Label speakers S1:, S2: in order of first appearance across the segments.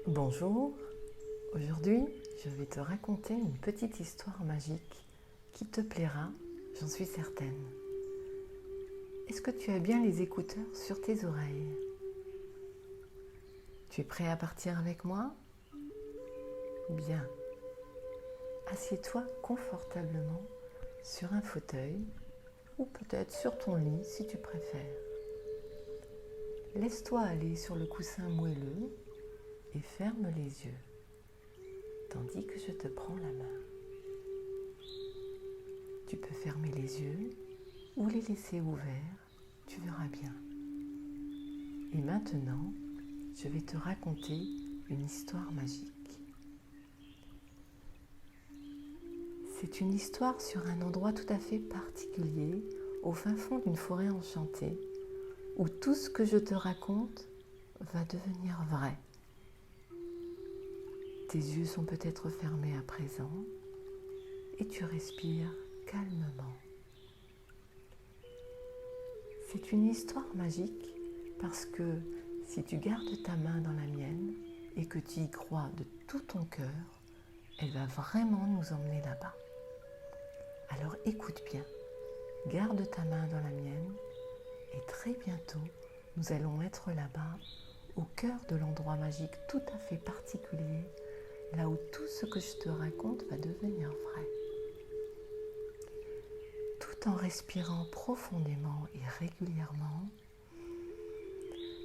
S1: Bonjour, aujourd'hui je vais te raconter une petite histoire magique qui te plaira, j'en suis certaine. Est-ce que tu as bien les écouteurs sur tes oreilles? Tu es prêt à partir avec moi? Bien. Assieds-toi confortablement sur un fauteuil ou peut-être sur ton lit si tu préfères. Laisse-toi aller sur le coussin moelleux et ferme les yeux, tandis que je te prends la main. Tu peux fermer les yeux ou les laisser ouverts, tu verras bien. Et maintenant, je vais te raconter une histoire magique. C'est une histoire sur un endroit tout à fait particulier, au fin fond d'une forêt enchantée, où tout ce que je te raconte va devenir vrai. Tes yeux sont peut-être fermés à présent et tu respires calmement. C'est une histoire magique parce que si tu gardes ta main dans la mienne et que tu y crois de tout ton cœur, elle va vraiment nous emmener là-bas. Alors écoute bien, garde ta main dans la mienne et très bientôt, nous allons être là-bas, au cœur de l'endroit magique tout à fait particulier, là où tout ce que je te raconte va devenir vrai. Tout en respirant profondément et régulièrement,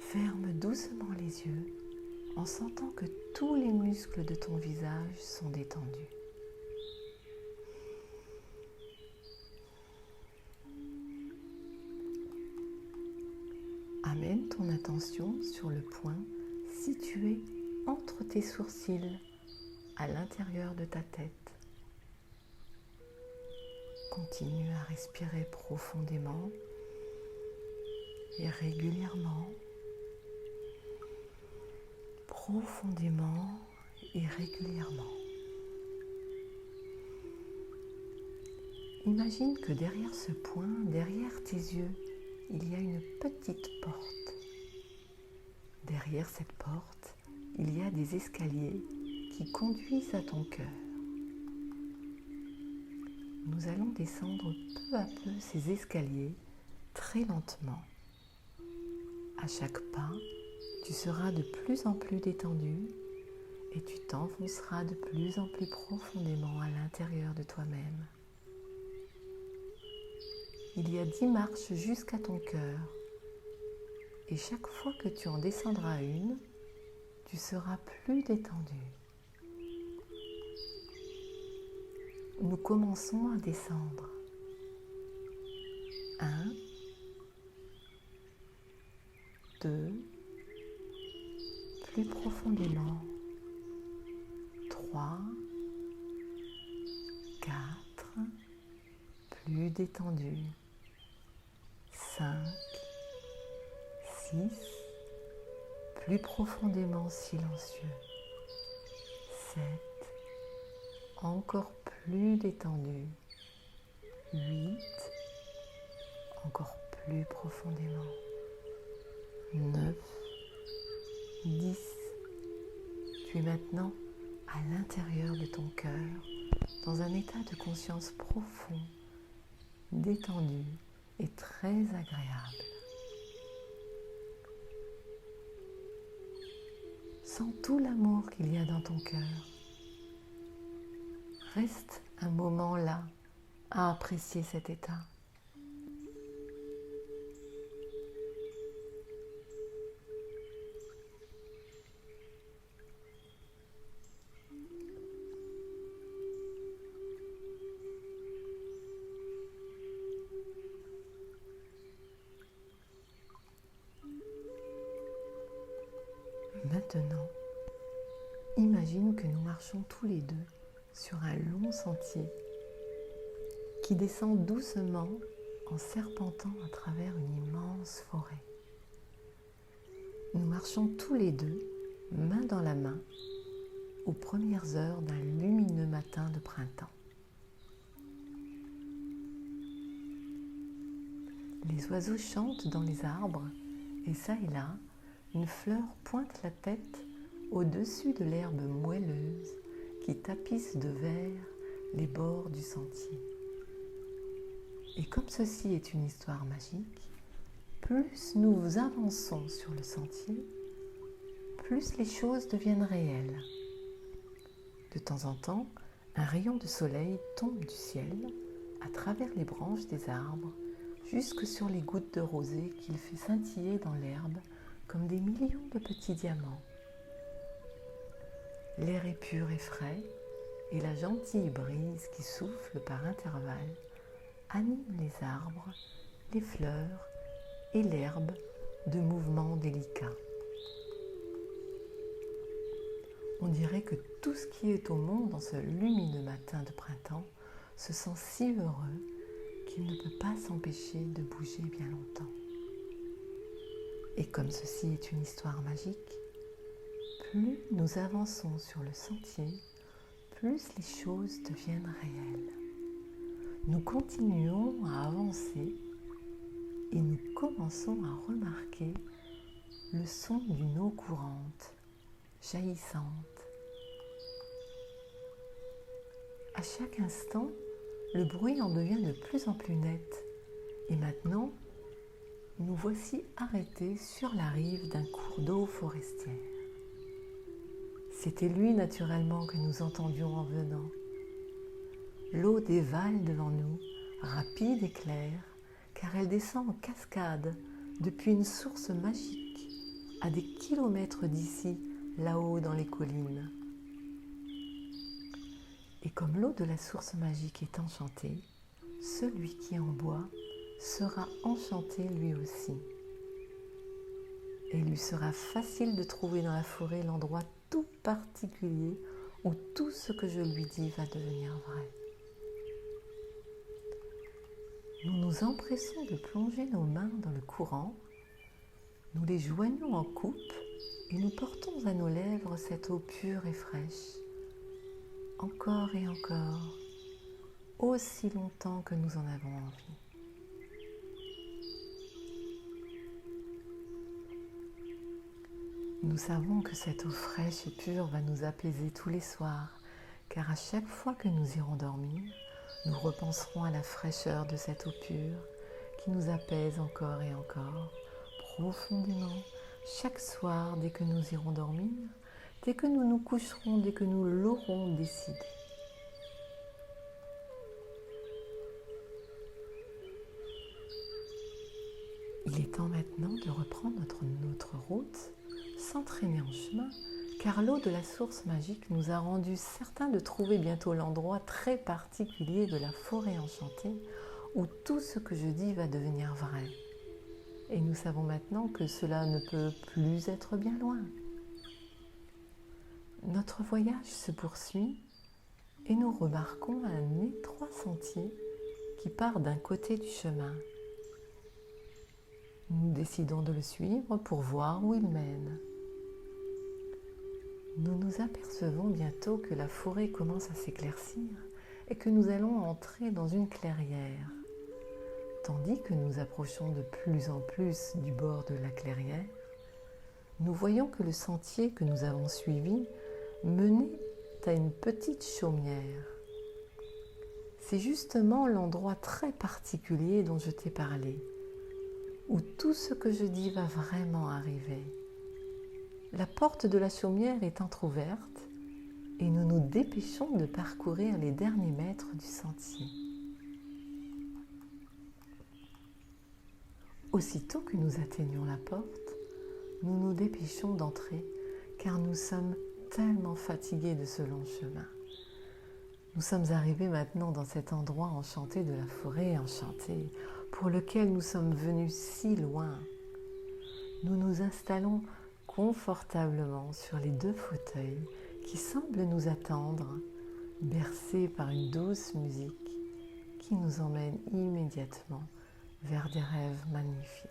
S1: ferme doucement les yeux en sentant que tous les muscles de ton visage sont détendus. Amène ton attention sur le point situé entre tes sourcils, à l'intérieur de ta tête. Continue à respirer profondément et régulièrement. Profondément et régulièrement. Imagine que derrière ce point, derrière tes yeux, il y a une petite porte. Derrière cette porte, il y a des escaliers qui conduisent à ton cœur. Nous allons descendre peu à peu ces escaliers très lentement. À chaque pas, tu seras de plus en plus détendu et tu t'enfonceras de plus en plus profondément à l'intérieur de toi-même. Il y a 10 marches jusqu'à ton cœur et chaque fois que tu en descendras une, tu seras plus détendu. Nous commençons à descendre. 1, 2, plus profondément. 3, 4, plus détendu. 5, 6, plus profondément silencieux. 7, encore plus détendu. 8, encore plus profondément. 9, 10. Tu es maintenant à l'intérieur de ton cœur, dans un état de conscience profond, détendu et très agréable. Sens tout l'amour qu'il y a dans ton cœur. Reste un moment là à apprécier cet état. Maintenant, imagine que nous marchons tous les deux sur un long sentier qui descend doucement en serpentant à travers une immense forêt. Nous marchons tous les deux, main dans la main, aux premières heures d'un lumineux matin de printemps. Les oiseaux chantent dans les arbres et ça et là, une fleur pointe la tête au-dessus de l'herbe moelleuse qui tapisse de vert les bords du sentier. Et comme ceci est une histoire magique, plus nous avançons sur le sentier, plus les choses deviennent réelles. De temps en temps, un rayon de soleil tombe du ciel à travers les branches des arbres jusque sur les gouttes de rosée qu'il fait scintiller dans l'herbe comme des millions de petits diamants. L'air est pur et frais et la gentille brise qui souffle par intervalles anime les arbres, les fleurs et l'herbe de mouvements délicats. On dirait que tout ce qui est au monde en ce lumineux matin de printemps se sent si heureux qu'il ne peut pas s'empêcher de bouger bien longtemps. Et comme ceci est une histoire magique, plus nous avançons sur le sentier, plus les choses deviennent réelles. Nous continuons à avancer et nous commençons à remarquer le son d'une eau courante, jaillissante. À chaque instant, le bruit en devient de plus en plus net et maintenant, nous voici arrêtés sur la rive d'un cours d'eau forestière. C'était lui naturellement que nous entendions en venant. L'eau dévale devant nous, rapide et claire, car elle descend en cascade depuis une source magique à des kilomètres d'ici, là-haut dans les collines. Et comme l'eau de la source magique est enchantée, celui qui en boit sera enchanté lui aussi. Et il lui sera facile de trouver dans la forêt l'endroit tout particulier où tout ce que je lui dis va devenir vrai. Nous nous empressons de plonger nos mains dans le courant, nous les joignons en coupe et nous portons à nos lèvres cette eau pure et fraîche, encore et encore, aussi longtemps que nous en avons envie. Nous savons que cette eau fraîche et pure va nous apaiser tous les soirs, car à chaque fois que nous irons dormir, nous repenserons à la fraîcheur de cette eau pure qui nous apaise encore et encore, profondément, chaque soir dès que nous irons dormir, dès que nous nous coucherons, dès que nous l'aurons décidé. Il est temps maintenant de reprendre notre route sans traîner en chemin, car l'eau de la source magique nous a rendu certains de trouver bientôt l'endroit très particulier de la forêt enchantée où tout ce que je dis va devenir vrai. Et nous savons maintenant que cela ne peut plus être bien loin. Notre voyage se poursuit et nous remarquons un étroit sentier qui part d'un côté du chemin. Nous décidons de le suivre pour voir où il mène. Nous nous apercevons bientôt que la forêt commence à s'éclaircir et que nous allons entrer dans une clairière. Tandis que nous approchons de plus en plus du bord de la clairière, nous voyons que le sentier que nous avons suivi menait à une petite chaumière. C'est justement l'endroit très particulier dont je t'ai parlé, où tout ce que je dis va vraiment arriver. La porte de la chaumière est entr'ouverte et nous nous dépêchons de parcourir les derniers mètres du sentier. Aussitôt que nous atteignons la porte, nous nous dépêchons d'entrer car nous sommes tellement fatigués de ce long chemin. Nous sommes arrivés maintenant dans cet endroit enchanté de la forêt enchantée pour lequel nous sommes venus si loin. Nous nous installons confortablement sur les 2 fauteuils qui semblent nous attendre, bercés par une douce musique qui nous emmène immédiatement vers des rêves magnifiques.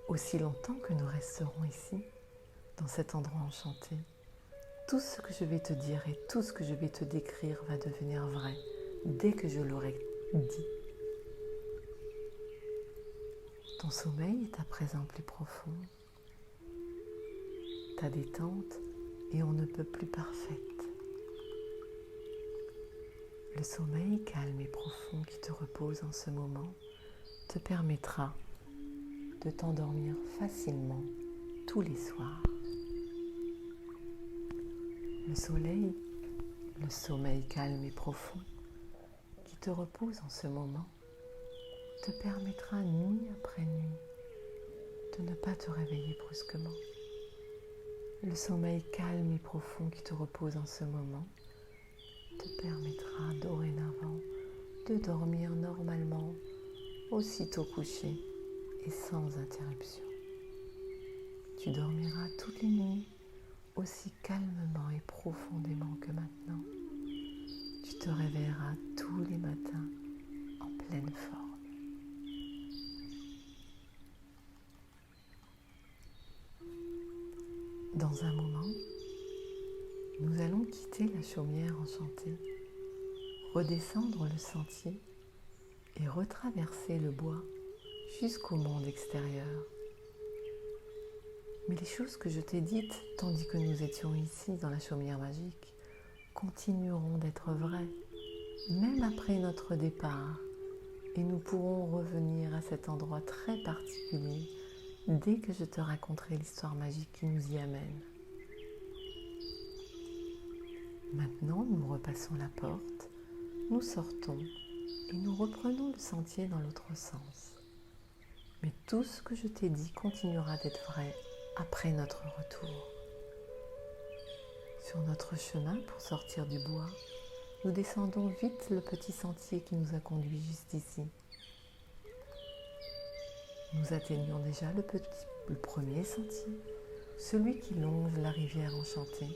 S1: Aussi longtemps que nous resterons ici, dans cet endroit enchanté, tout ce que je vais te dire et tout ce que je vais te décrire va devenir vrai dès que je l'aurai dit. Ton sommeil est à présent plus profond. Ta détente est on ne peut plus parfaite. Le sommeil calme et profond qui te repose en ce moment te permettra de t'endormir facilement tous les soirs. Le sommeil calme et profond qui te repose en ce moment te permettra nuit après nuit de ne pas te réveiller brusquement. Le sommeil calme et profond qui te repose en ce moment te permettra dorénavant de dormir normalement, aussitôt couché et sans interruption. Tu dormiras toutes les nuits aussi calmement et profondément que maintenant. Tu te réveilleras tous les matins en pleine forme. Dans un moment, nous allons quitter la chaumière enchantée, redescendre le sentier et retraverser le bois jusqu'au monde extérieur. Mais les choses que je t'ai dites, tandis que nous étions ici dans la chaumière magique, continueront d'être vraies, même après notre départ, et nous pourrons revenir à cet endroit très particulier dès que je te raconterai l'histoire magique qui nous y amène. Maintenant, nous repassons la porte, nous sortons et nous reprenons le sentier dans l'autre sens. Mais tout ce que je t'ai dit continuera d'être vrai après notre retour. Sur notre chemin pour sortir du bois, nous descendons vite le petit sentier qui nous a conduits juste ici. Nous atteignons déjà le premier sentier, celui qui longe la rivière enchantée,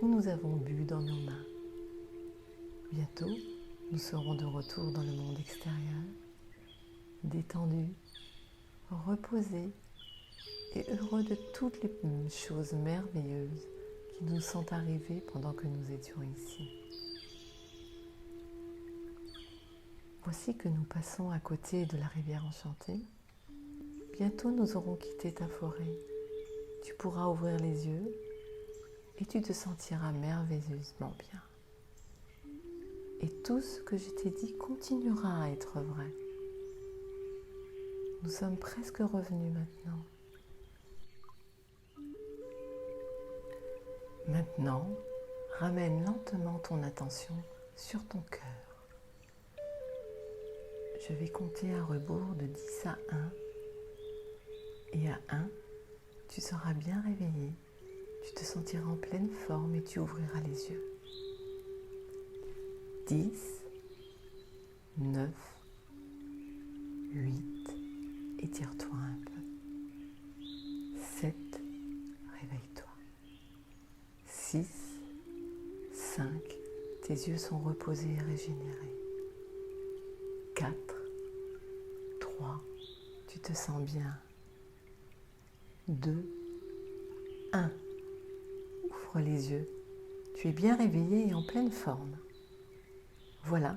S1: où nous avons bu dans nos mains. Bientôt, nous serons de retour dans le monde extérieur, détendus, reposés et heureux de toutes les choses merveilleuses qui nous sont arrivées pendant que nous étions ici. Voici que nous passons à côté de la rivière enchantée. Bientôt nous aurons quitté ta forêt. Tu pourras ouvrir les yeux et tu te sentiras merveilleusement bien. Et tout ce que je t'ai dit continuera à être vrai. Nous sommes presque revenus maintenant. Maintenant, ramène lentement ton attention sur ton cœur. Je vais compter à rebours de 10 à 1. Et à 1, tu seras bien réveillé, tu te sentiras en pleine forme et tu ouvriras les yeux. 10, 9, 8, étire-toi un peu. 7, réveille-toi. 6, 5, tes yeux sont reposés et régénérés. 4, 3, tu te sens bien. 2, 1. Ouvre les yeux. Tu es bien réveillé et en pleine forme. Voilà,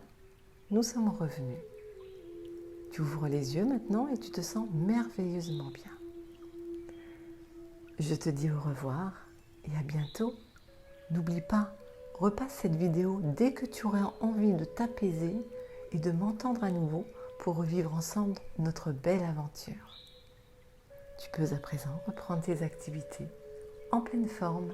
S1: nous sommes revenus. Tu ouvres les yeux maintenant et tu te sens merveilleusement bien. Je te dis au revoir et à bientôt. N'oublie pas, repasse cette vidéo dès que tu auras envie de t'apaiser et de m'entendre à nouveau pour revivre ensemble notre belle aventure. Tu peux à présent reprendre tes activités en pleine forme